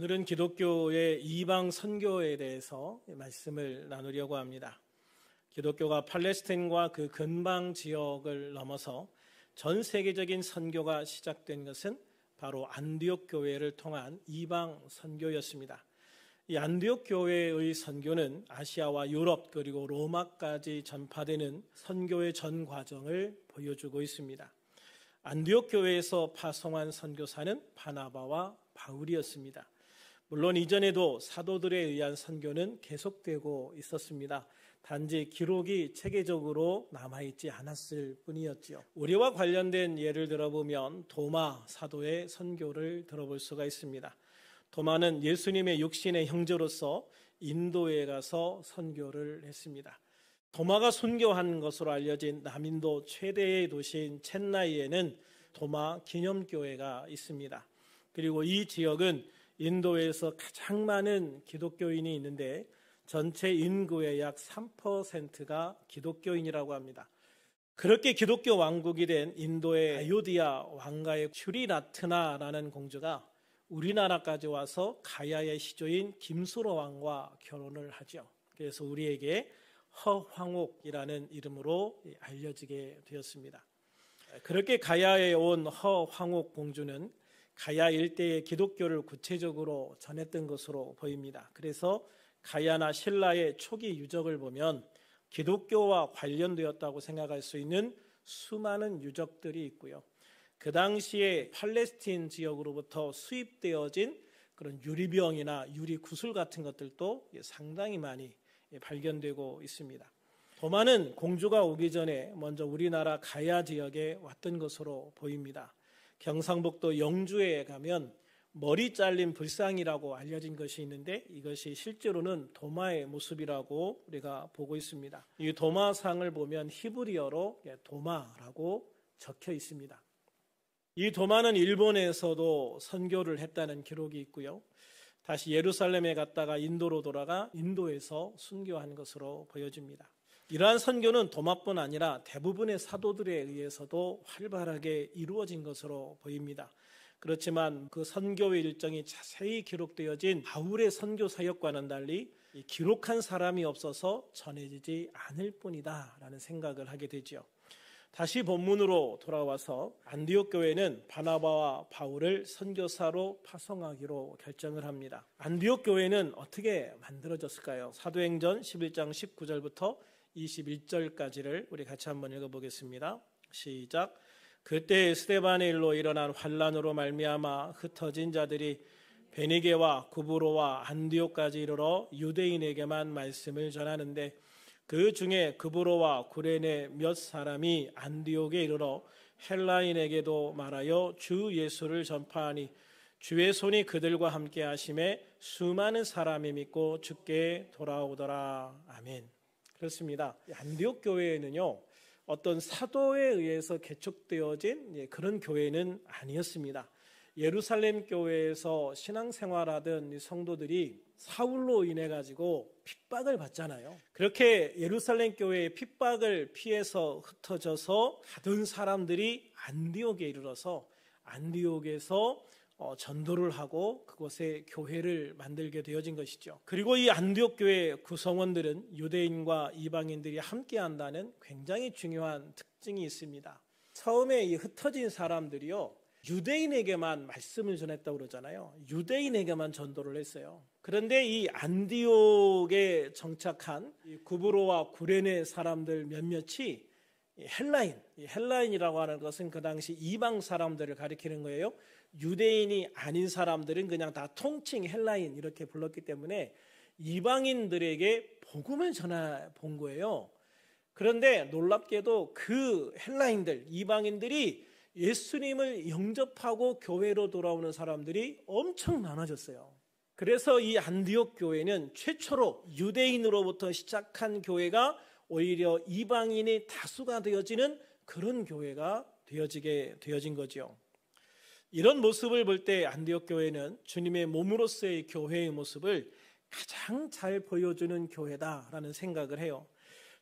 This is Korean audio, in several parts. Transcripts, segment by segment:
오늘은 기독교의 이방 선교에 대해서 말씀을 나누려고 합니다. 기독교가 팔레스타인과 그 근방 지역을 넘어서 전 세계적인 선교가 시작된 것은 바로 안디옥 교회를 통한 이방 선교였습니다. 이 안디옥 교회의 선교는 아시아와 유럽 그리고 로마까지 전파되는 선교의 전 과정을 보여주고 있습니다. 안디옥 교회에서 파송한 선교사는 바나바와 바울이었습니다. 물론 이전에도 사도들에 의한 선교는 계속되고 있었습니다. 단지 기록이 체계적으로 남아있지 않았을 뿐이었지요. 우리와 관련된 예를 들어보면 도마 사도의 선교를 들어볼 수가 있습니다. 도마는 예수님의 육신의 형제로서 인도에 가서 선교를 했습니다. 도마가 선교한 것으로 알려진 남인도 최대의 도시인 첸나이에는 도마 기념교회가 있습니다. 그리고 이 지역은 인도에서 가장 많은 기독교인이 있는데 전체 인구의 약 3%가 기독교인이라고 합니다. 그렇게 기독교 왕국이 된 인도의 아요디아 왕가의 슈리나트나라는 공주가 우리나라까지 와서 가야의 시조인 김수로 왕과 결혼을 하죠. 그래서 우리에게 허황옥이라는 이름으로 알려지게 되었습니다. 그렇게 가야에 온 허황옥 공주는 가야 일대의 기독교를 구체적으로 전했던 것으로 보입니다. 그래서 가야나 신라의 초기 유적을 보면 기독교와 관련되었다고 생각할 수 있는 수많은 유적들이 있고요. 그 당시에 팔레스틴 지역으로부터 수입되어진 그런 유리병이나 유리구슬 같은 것들도 상당히 많이 발견되고 있습니다. 도마는 공주가 오기 전에 먼저 우리나라 가야 지역에 왔던 것으로 보입니다. 경상북도 영주에 가면 머리 잘린 불상이라고 알려진 것이 있는데 이것이 실제로는 도마의 모습이라고 우리가 보고 있습니다. 이 도마상을 보면 히브리어로 도마라고 적혀 있습니다. 이 도마는 일본에서도 선교를 했다는 기록이 있고요. 다시 예루살렘에 갔다가 인도로 돌아가 인도에서 순교한 것으로 보여집니다. 이러한 선교는 도마뿐 아니라 대부분의 사도들에 의해서도 활발하게 이루어진 것으로 보입니다. 그렇지만 그 선교의 일정이 자세히 기록되어진 바울의 선교 사역과는 달리 기록한 사람이 없어서 전해지지 않을 뿐이다라는 생각을 하게 되죠. 다시 본문으로 돌아와서 안디옥 교회는 바나바와 바울을 선교사로 파송하기로 결정을 합니다. 안디옥 교회는 어떻게 만들어졌을까요? 사도행전 11장 19절부터 21절까지를 우리 같이 한번 읽어보겠습니다. 시작. 그때 스데반의 일로 일어난 환란으로 말미암아 흩어진 자들이 베니게와 구브로와 안디옥까지 이르러 유대인에게만 말씀을 전하는데 그 중에 구브로와 구레네 몇 사람이 안디옥에 이르러 헬라인에게도 말하여 주 예수를 전파하니 주의 손이 그들과 함께 하심에 수많은 사람이 믿고 주께 돌아오더라. 아멘. 그렇습니다. 안디옥 교회에는요 어떤 사도에 의해서 개척되어진 그런 교회는 아니었습니다. 예루살렘 교회에서 신앙생활하던 성도들이 사울로 인해 가지고 핍박을 받잖아요. 그렇게 예루살렘 교회의 핍박을 피해서 흩어져서 가던 사람들이 안디옥에 이르러서 안디옥에서 전도를 하고 그곳에 교회를 만들게 되어진 것이죠. 그리고 이 안디옥 교회 구성원들은 유대인과 이방인들이 함께한다는 굉장히 중요한 특징이 있습니다. 처음에 이 흩어진 사람들이요 유대인에게만 말씀을 전했다고 그러잖아요. 유대인에게만 전도를 했어요. 그런데 이 안디옥에 정착한 이 구브로와 구레네 사람들 몇몇이 헬라인이라고 하는 것은 그 당시 이방 사람들을 가리키는 거예요. 유대인이 아닌 사람들은 그냥 다 통칭 헬라인 이렇게 불렀기 때문에 이방인들에게 복음을 전해 본 거예요. 그런데 놀랍게도 그 헬라인들, 이방인들이 예수님을 영접하고 교회로 돌아오는 사람들이 엄청 많아졌어요. 그래서 이 안디옥 교회는 최초로 유대인으로부터 시작한 교회가 오히려 이방인이 다수가 되어지는 그런 교회가 되어진 거죠. 이런 모습을 볼 때 안디옥 교회는 주님의 몸으로서의 교회의 모습을 가장 잘 보여주는 교회다라는 생각을 해요.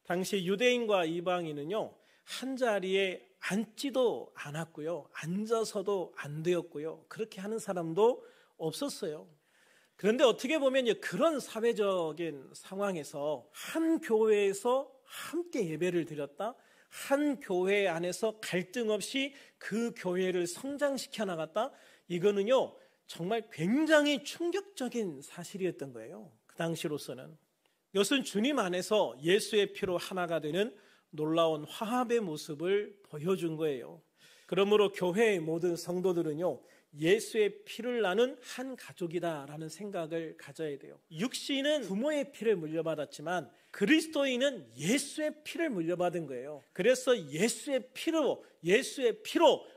당시 유대인과 이방인은요 한 자리에 앉지도 않았고요 앉아서도 안 되었고요 그렇게 하는 사람도 없었어요. 그런데 어떻게 보면 그런 사회적인 상황에서 한 교회에서 함께 예배를 드렸다, 한 교회 안에서 갈등 없이 그 교회를 성장시켜 나갔다, 이거는요 정말 굉장히 충격적인 사실이었던 거예요. 그 당시로서는. 이것은 주님 안에서 예수의 피로 하나가 되는 놀라운 화합의 모습을 보여준 거예요. 그러므로 교회의 모든 성도들은요 예수의 피를 나눈 한 가족이다라는 생각을 가져야 돼요. 육신은 부모의 피를 물려받았지만 그리스도인은 예수의 피를 물려받은 거예요. 그래서 예수의 피로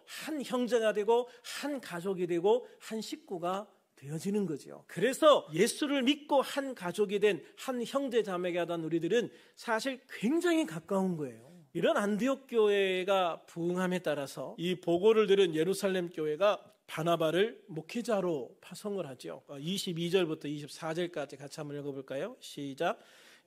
한 형제가 되고 한 가족이 되고 한 식구가 되어지는 거죠. 그래서 예수를 믿고 한 가족이 된 한 형제 자매가 된 우리들은 사실 굉장히 가까운 거예요. 이런 안디옥 교회가 부흥함에 따라서 이 보고를 들은 예루살렘 교회가 바나바를 목회자로 파송을 하죠. 22절부터 24절까지 같이 한번 읽어볼까요? 시작.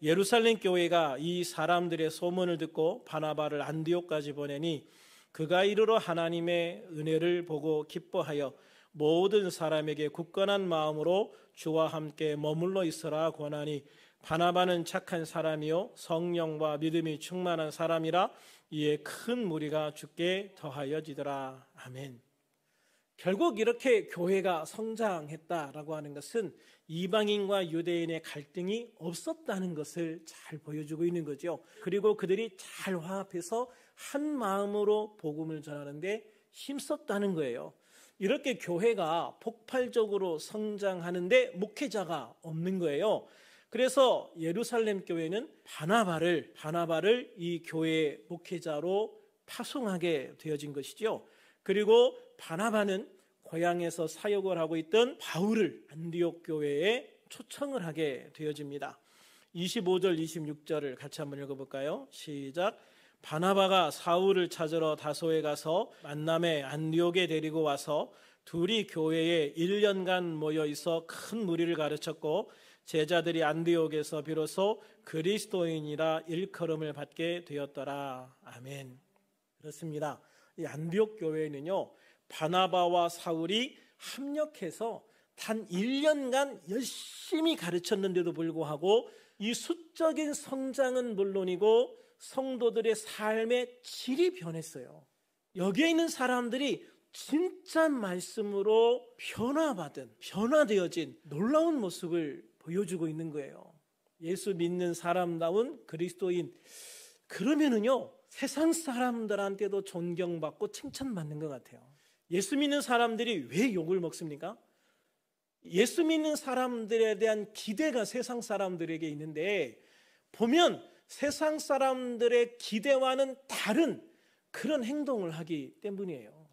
예루살렘 교회가 이 사람들의 소문을 듣고 바나바를 안디옥까지 보내니 그가 이르러 하나님의 은혜를 보고 기뻐하여 모든 사람에게 굳건한 마음으로 주와 함께 머물러 있으라 권하니 바나바는 착한 사람이요 성령과 믿음이 충만한 사람이라 이에 큰 무리가 주께 더하여지더라. 아멘. 결국 이렇게 교회가 성장했다라고 하는 것은 이방인과 유대인의 갈등이 없었다는 것을 잘 보여주고 있는 거죠. 그리고 그들이 잘 화합해서 한 마음으로 복음을 전하는데 힘썼다는 거예요. 이렇게 교회가 폭발적으로 성장하는데 목회자가 없는 거예요. 그래서 예루살렘 교회는 바나바를 이 교회의 목회자로 파송하게 되어진 것이죠. 그리고 바나바는 고향에서 사역을 하고 있던 바울을 안디옥 교회에 초청을 하게 되어집니다. 25절 26절을 같이 한번 읽어볼까요? 시작. 바나바가 사울을 찾으러 다소에 가서 만남에 안디옥에 데리고 와서 둘이 교회에 1년간 모여 있어 큰 무리를 가르쳤고 제자들이 안디옥에서 비로소 그리스도인이라 일컬음을 받게 되었더라. 아멘. 그렇습니다. 이 안디옥 교회는요 바나바와 사울이 합력해서 단 1년간 열심히 가르쳤는데도 불구하고 이 수적인 성장은 물론이고 성도들의 삶의 질이 변했어요. 여기에 있는 사람들이 진짜 말씀으로 변화되어진 놀라운 모습을 보여주고 있는 거예요. 예수 믿는 사람다운 그리스도인, 그러면은요 세상 사람들한테도 존경받고 칭찬받는 것 같아요. 예수 믿는 사람들이 왜 욕을 먹습니까? 예수 믿는 사람들에 대한 기대가 세상 사람들에게 있는데 보면 세상 사람들의 기대와는 다른 그런 행동을 하기 때문이에요.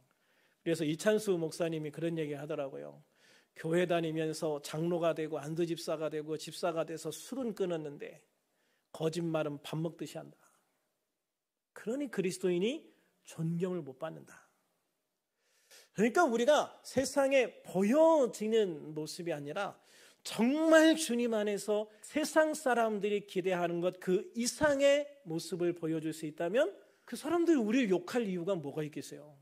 그래서 이찬수 목사님이 그런 얘기 하더라고요. 교회 다니면서 장로가 되고 안수집사가 되고 집사가 돼서 술은 끊었는데 거짓말은 밥 먹듯이 한다. 그러니 그리스도인이 존경을 못 받는다. 그러니까 우리가 세상에 보여지는 모습이 아니라 정말 주님 안에서 세상 사람들이 기대하는 것 그 이상의 모습을 보여줄 수 있다면 그 사람들이 우리를 욕할 이유가 뭐가 있겠어요?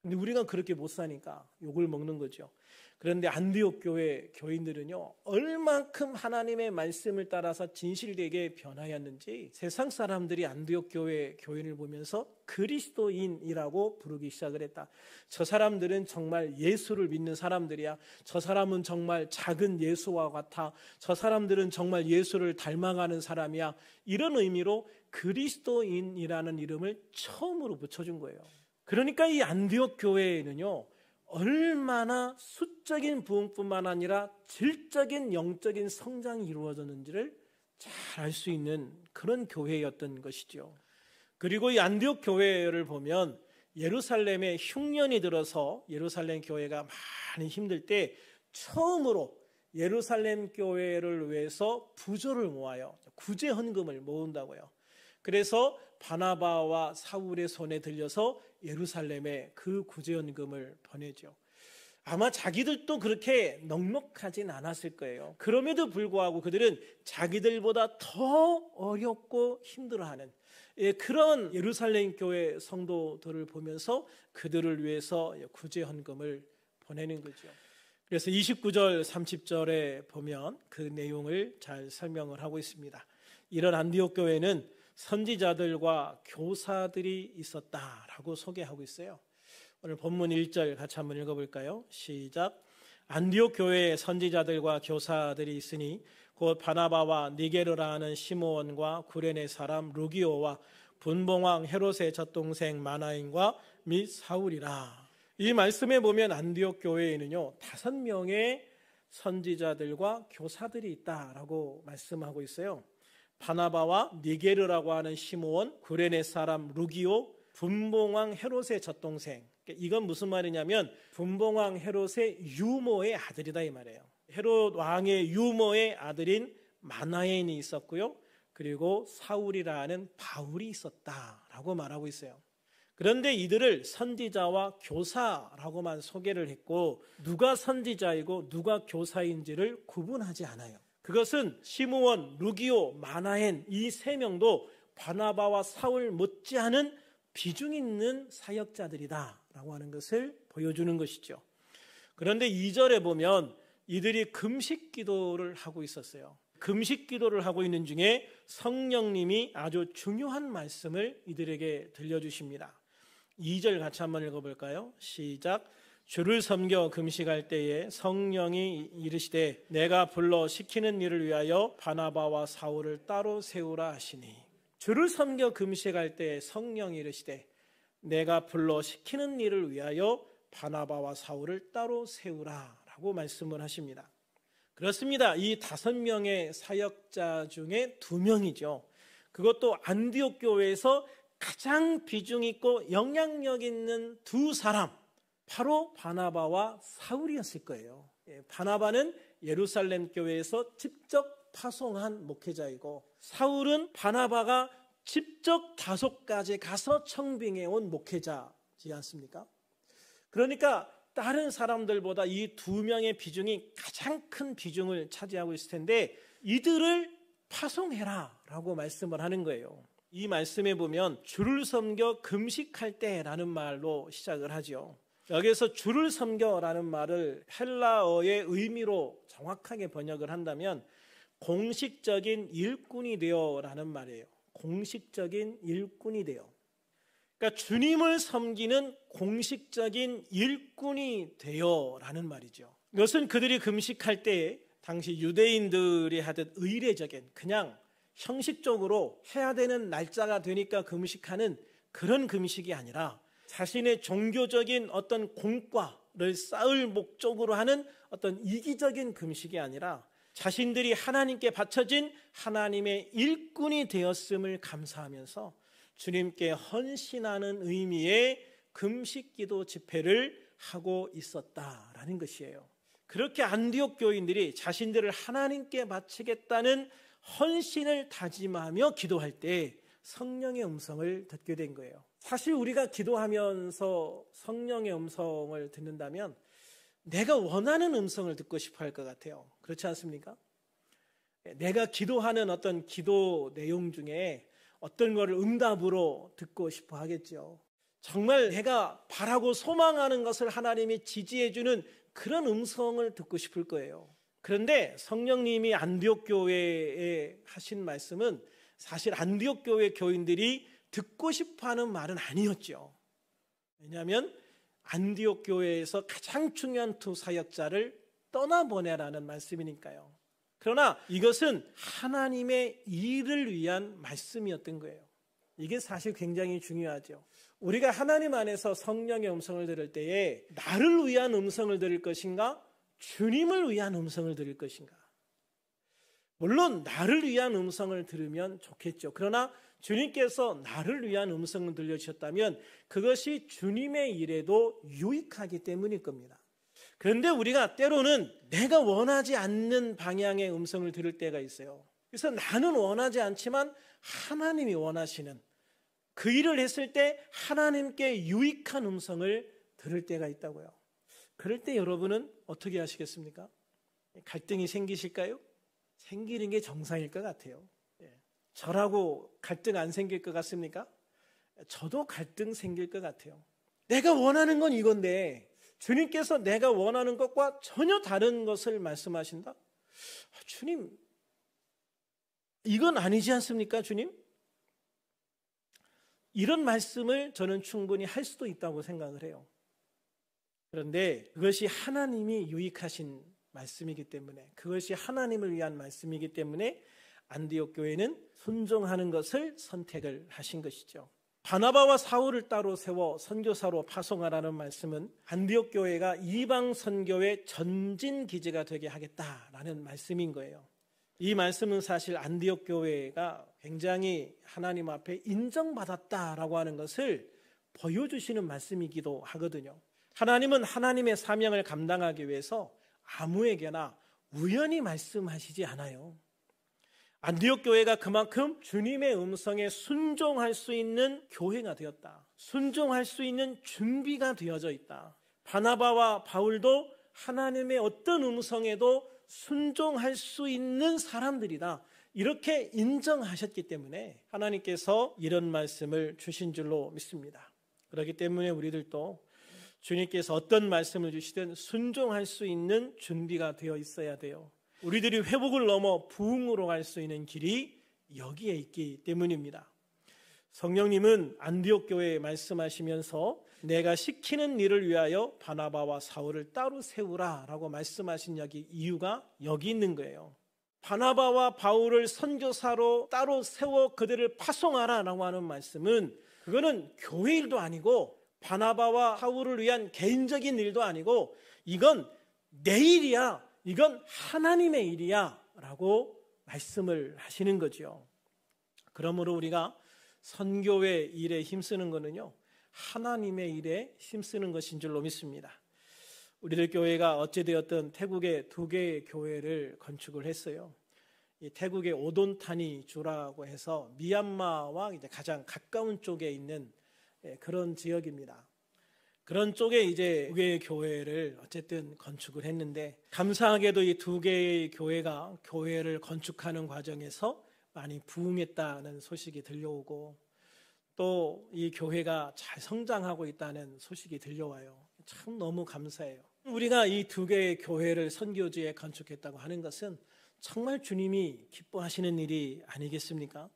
근데 우리가 그렇게 못 사니까 욕을 먹는 거죠. 그런데 안디옥 교회 교인들은요 얼만큼 하나님의 말씀을 따라서 진실되게 변하였는지 세상 사람들이 안디옥 교회 교인을 보면서 그리스도인이라고 부르기 시작을 했다. 저 사람들은 정말 예수를 믿는 사람들이야. 저 사람은 정말 작은 예수와 같아. 저 사람들은 정말 예수를 닮아가는 사람이야. 이런 의미로 그리스도인이라는 이름을 처음으로 붙여준 거예요. 그러니까 이 안디옥 교회에는요 얼마나 수적인 부흥뿐만 아니라 질적인 영적인 성장이 이루어졌는지를 잘 알 수 있는 그런 교회였던 것이죠. 그리고 이 안디옥 교회를 보면 예루살렘에 흉년이 들어서 예루살렘 교회가 많이 힘들 때 처음으로 예루살렘 교회를 위해서 부조를 모아요. 구제 헌금을 모은다고요. 그래서 바나바와 사울의 손에 들려서 예루살렘에 그 구제연금을 보내죠. 아마 자기들도 그렇게 넉넉하진 않았을 거예요. 그럼에도 불구하고 그들은 자기들보다 더 어렵고 힘들어하는 그런 예루살렘 교회 성도들을 보면서 그들을 위해서 구제헌금을 보내는 거죠. 그래서 29절, 30절에 보면 그 내용을 잘 설명을 하고 있습니다. 이런 안디옥 교회는 선지자들과 교사들이 있었다라고 소개하고 있어요. 오늘 본문 1절 같이 한번 읽어볼까요? 시작. 안디옥 교회에 선지자들과 교사들이 있으니 곧 바나바와 니게르라 하는 시므온과 구레네 사람 루기오와 분봉왕 헤롯의 젖동생 마나인과 및 사울이라. 이 말씀에 보면 안디옥 교회에는요 5명의 선지자들과 교사들이 있다라고 말씀하고 있어요. 바나바와 니게르라고 하는 시므온, 구레네 사람 루기오, 분봉왕 헤롯의 젖동생. 이건 무슨 말이냐면 분봉왕 헤롯의 유모의 아들이다 이 말이에요. 헤롯 왕의 유모의 아들인 마나엔이 있었고요. 그리고 사울이라는 바울이 있었다라고 말하고 있어요. 그런데 이들을 선지자와 교사라고만 소개를 했고 누가 선지자이고 누가 교사인지를 구분하지 않아요. 그것은 시므온, 루기오, 마나엔 이 3명도 바나바와 사울 못지않은 비중 있는 사역자들이다라고 하는 것을 보여주는 것이죠. 그런데 2절에 보면 이들이 금식 기도를 하고 있었어요. 금식 기도를 하고 있는 중에 성령님이 아주 중요한 말씀을 이들에게 들려주십니다. 2절 같이 한번 읽어볼까요? 시작. 주를 섬겨 금식할 때에 성령이 이르시되 내가 불러 시키는 일을 위하여 바나바와 사울을 따로 세우라 하시니. 주를 섬겨 금식할 때에 성령이 이르시되 내가 불러 시키는 일을 위하여 바나바와 사울을 따로 세우라 라고 말씀을 하십니다. 그렇습니다. 이 5명의 사역자 중에 2명이죠. 그것도 안디옥 교회에서 가장 비중 있고 영향력 있는 2 사람, 바로 바나바와 사울이었을 거예요. 바나바는 예루살렘 교회에서 직접 파송한 목회자이고 사울은 바나바가 직접 다소까지 가서 청빙해 온 목회자지 않습니까? 그러니까 다른 사람들보다 이 2명의 비중이 가장 큰 비중을 차지하고 있을 텐데 이들을 파송해라 라고 말씀을 하는 거예요. 이 말씀에 보면 주를 섬겨 금식할 때라는 말로 시작을 하죠. 여기서 주를 섬겨라는 말을 헬라어의 의미로 정확하게 번역을 한다면 공식적인 일꾼이 되어라는 말이에요. 공식적인 일꾼이 되어. 그러니까 주님을 섬기는 공식적인 일꾼이 되어라는 말이죠. 이것은 그들이 금식할 때 당시 유대인들이 하듯 의례적인 그냥 형식적으로 해야 되는 날짜가 되니까 금식하는 그런 금식이 아니라 자신의 종교적인 어떤 공과를 쌓을 목적으로 하는 어떤 이기적인 금식이 아니라 자신들이 하나님께 바쳐진 하나님의 일꾼이 되었음을 감사하면서 주님께 헌신하는 의미의 금식기도 집회를 하고 있었다라는 것이에요. 그렇게 안디옥 교인들이 자신들을 하나님께 바치겠다는 헌신을 다짐하며 기도할 때 성령의 음성을 듣게 된 거예요. 사실 우리가 기도하면서 성령의 음성을 듣는다면 내가 원하는 음성을 듣고 싶어 할 것 같아요. 그렇지 않습니까? 내가 기도하는 어떤 기도 내용 중에 어떤 거를 응답으로 듣고 싶어 하겠죠. 정말 내가 바라고 소망하는 것을 하나님이 지지해 주는 그런 음성을 듣고 싶을 거예요. 그런데 성령님이 안디옥 교회에 하신 말씀은 사실 안디옥 교회 교인들이 듣고 싶어하는 말은 아니었죠. 왜냐하면 안디옥 교회에서 가장 중요한 2 사역자를 떠나보내라는 말씀이니까요. 그러나 이것은 하나님의 일을 위한 말씀이었던 거예요. 이게 사실 굉장히 중요하죠. 우리가 하나님 안에서 성령의 음성을 들을 때에 나를 위한 음성을 들을 것인가? 주님을 위한 음성을 들을 것인가? 물론 나를 위한 음성을 들으면 좋겠죠. 그러나 주님께서 나를 위한 음성을 들려주셨다면 그것이 주님의 일에도 유익하기 때문일 겁니다. 그런데 우리가 때로는 내가 원하지 않는 방향의 음성을 들을 때가 있어요. 그래서 나는 원하지 않지만 하나님이 원하시는 그 일을 했을 때 하나님께 유익한 음성을 들을 때가 있다고요. 그럴 때 여러분은 어떻게 하시겠습니까? 갈등이 생기실까요? 생기는 게 정상일 것 같아요. 저라고 갈등 안 생길 것 같습니까? 저도 갈등 생길 것 같아요. 내가 원하는 건 이건데 주님께서 내가 원하는 것과 전혀 다른 것을 말씀하신다? 주님, 이건 아니지 않습니까, 주님? 이런 말씀을 저는 충분히 할 수도 있다고 생각을 해요. 그런데 그것이 하나님이 유익하신 말씀이기 때문에, 그것이 하나님을 위한 말씀이기 때문에 안디옥 교회는 순종하는 것을 선택을 하신 것이죠. 바나바와 사울을 따로 세워 선교사로 파송하라는 말씀은 안디옥 교회가 이방 선교의 전진 기지가 되게 하겠다라는 말씀인 거예요. 이 말씀은 사실 안디옥 교회가 굉장히 하나님 앞에 인정받았다라고 하는 것을 보여주시는 말씀이기도 하거든요. 하나님은 하나님의 사명을 감당하기 위해서 아무에게나 우연히 말씀하시지 않아요. 안디옥 교회가 그만큼 주님의 음성에 순종할 수 있는 교회가 되었다. 순종할 수 있는 준비가 되어져 있다. 바나바와 바울도 하나님의 어떤 음성에도 순종할 수 있는 사람들이다. 이렇게 인정하셨기 때문에 하나님께서 이런 말씀을 주신 줄로 믿습니다. 그렇기 때문에 우리들도 주님께서 어떤 말씀을 주시든 순종할 수 있는 준비가 되어 있어야 돼요. 우리들이 회복을 넘어 부흥으로 갈 수 있는 길이 여기에 있기 때문입니다. 성령님은 안디옥 교회에 말씀하시면서 내가 시키는 일을 위하여 바나바와 사울을 따로 세우라 라고 말씀하신 이유가 여기 있는 거예요. 바나바와 바울을 선교사로 따로 세워 그들을 파송하라 라고 하는 말씀은 그거는 교회 일도 아니고 바나바와 사울을 위한 개인적인 일도 아니고 이건 내 일이야, 이건 하나님의 일이야 라고 말씀을 하시는 거죠. 그러므로 우리가 선교의 일에 힘쓰는 것은요, 하나님의 일에 힘쓰는 것인 줄로 믿습니다. 우리들 교회가 어찌되었든 태국에 2개의 교회를 건축을 했어요. 이 태국의 오돈타니 주라고 해서 미얀마와 이제 가장 가까운 쪽에 있는 그런 지역입니다. 그런 쪽에 이제 2개의 교회를 어쨌든 건축을 했는데, 감사하게도 이 2개의 교회가 교회를 건축하는 과정에서 많이 부흥했다는 소식이 들려오고, 또 이 교회가 잘 성장하고 있다는 소식이 들려와요. 참 너무 감사해요. 우리가 이 2개의 교회를 선교지에 건축했다고 하는 것은 정말 주님이 기뻐하시는 일이 아니겠습니까?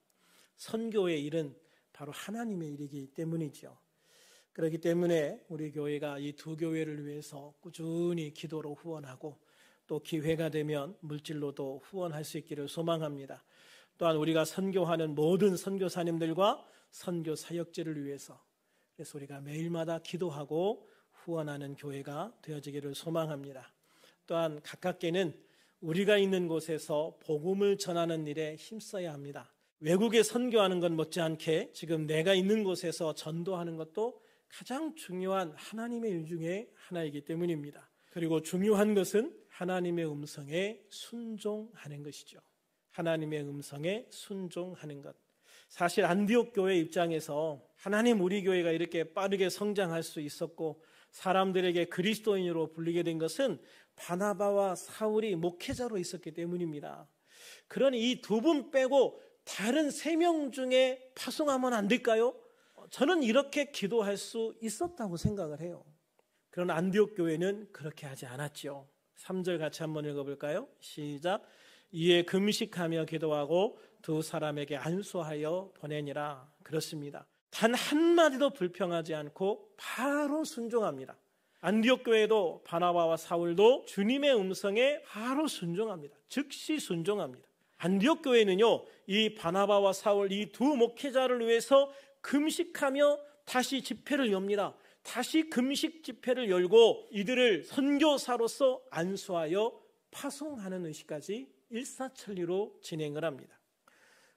선교의 일은 바로 하나님의 일이기 때문이죠. 그렇기 때문에 우리 교회가 이 2교회를 위해서 꾸준히 기도로 후원하고, 또 기회가 되면 물질로도 후원할 수 있기를 소망합니다. 또한 우리가 선교하는 모든 선교사님들과 선교 사역지를 위해서, 그래서 우리가 매일마다 기도하고 후원하는 교회가 되어지기를 소망합니다. 또한 가깝게는 우리가 있는 곳에서 복음을 전하는 일에 힘써야 합니다. 외국에 선교하는 것 못지않게 지금 내가 있는 곳에서 전도하는 것도 가장 중요한 하나님의 일 중에 하나이기 때문입니다. 그리고 중요한 것은 하나님의 음성에 순종하는 것이죠. 하나님의 음성에 순종하는 것. 사실 안디옥 교회 입장에서 하나님 우리 교회가 이렇게 빠르게 성장할 수 있었고 사람들에게 그리스도인으로 불리게 된 것은 바나바와 사울이 목회자로 있었기 때문입니다. 그러니 이 2분 빼고 다른 3명 중에 파송하면 안 될까요? 저는 이렇게 기도할 수 있었다고 생각을 해요. 그러나 안디옥 교회는 그렇게 하지 않았죠. 3절 같이 한번 읽어볼까요? 시작. 이에 금식하며 기도하고 2 사람에게 안수하여 보내니라. 그렇습니다. 단 한마디도 불평하지 않고 바로 순종합니다. 안디옥 교회도 바나바와 사울도 주님의 음성에 바로 순종합니다. 즉시 순종합니다. 안디옥 교회는요, 이 바나바와 사울 이 2 목회자를 위해서 금식하며 다시 집회를 엽니다. 다시 금식 집회를 열고 이들을 선교사로서 안수하여 파송하는 의식까지 일사천리로 진행을 합니다.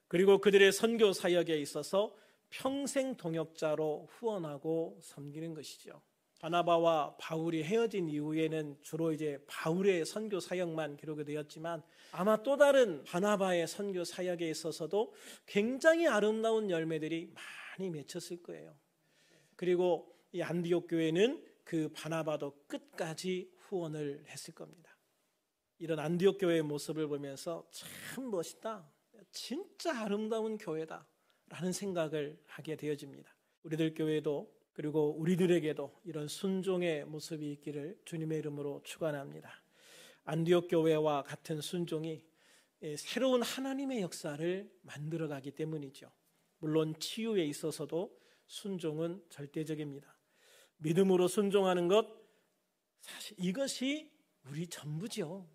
그리고 그들의 선교 사역에 있어서 평생 동역자로 후원하고 섬기는 것이죠. 바나바와 바울이 헤어진 이후에는 주로 이제 바울의 선교 사역만 기록이 되었지만 아마 또 다른 바나바의 선교 사역에 있어서도 굉장히 아름다운 열매들이 많이 맺혔을 거예요. 그리고 이 안디옥 교회는 그 바나바도 끝까지 후원을 했을 겁니다. 이런 안디옥 교회의 모습을 보면서 참 멋있다, 진짜 아름다운 교회다 라는 생각을 하게 되어집니다. 우리들 교회도 그리고 우리들에게도 이런 순종의 모습이 있기를 주님의 이름으로 축원합니다. 안디옥 교회와 같은 순종이 새로운 하나님의 역사를 만들어가기 때문이죠. 물론 치유에 있어서도 순종은 절대적입니다. 믿음으로 순종하는 것, 사실 이것이 우리 전부죠.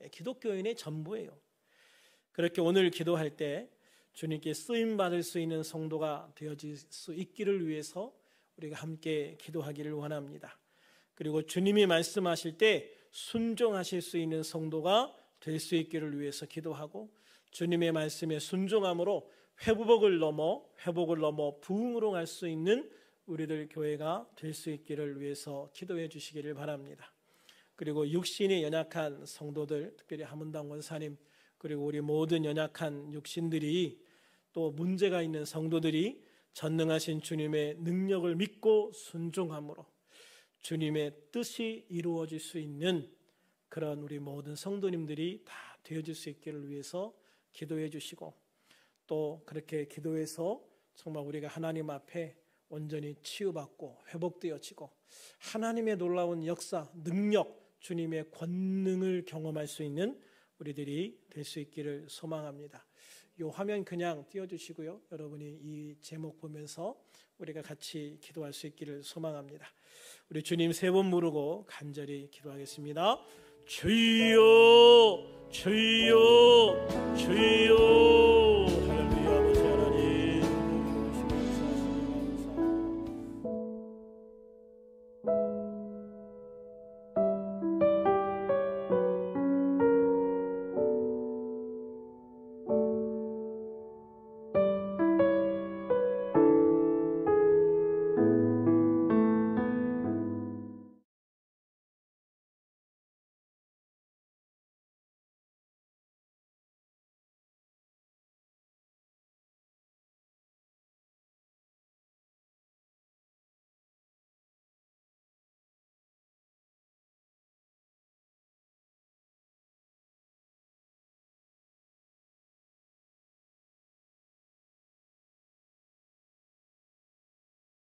기독교인의 전부예요. 그렇게 오늘 기도할 때 주님께 쓰임받을 수 있는 성도가 되어질 수 있기를 위해서 우리가 함께 기도하기를 원합니다. 그리고 주님이 말씀하실 때 순종하실 수 있는 성도가 될 수 있기를 위해서 기도하고, 주님의 말씀에 순종함으로 회복을 넘어 부흥으로 갈 수 있는 우리들 교회가 될 수 있기를 위해서 기도해 주시기를 바랍니다. 그리고 육신이 연약한 성도들, 특별히 하문당 원사님, 그리고 우리 모든 연약한 육신들이, 또 문제가 있는 성도들이 전능하신 주님의 능력을 믿고 순종함으로 주님의 뜻이 이루어질 수 있는 그런 우리 모든 성도님들이 다 되어질 수 있기를 위해서 기도해 주시고, 또 그렇게 기도해서 정말 우리가 하나님 앞에 온전히 치유받고 회복되어지고 하나님의 놀라운 역사, 능력, 주님의 권능을 경험할 수 있는 우리들이 될 수 있기를 소망합니다. 이 화면 그냥 띄워주시고요. 여러분이 이 제목 보면서 우리가 같이 기도할 수 있기를 소망합니다. 우리 주님 세 번 부르고 간절히 기도하겠습니다. 주여, 주여, 주여.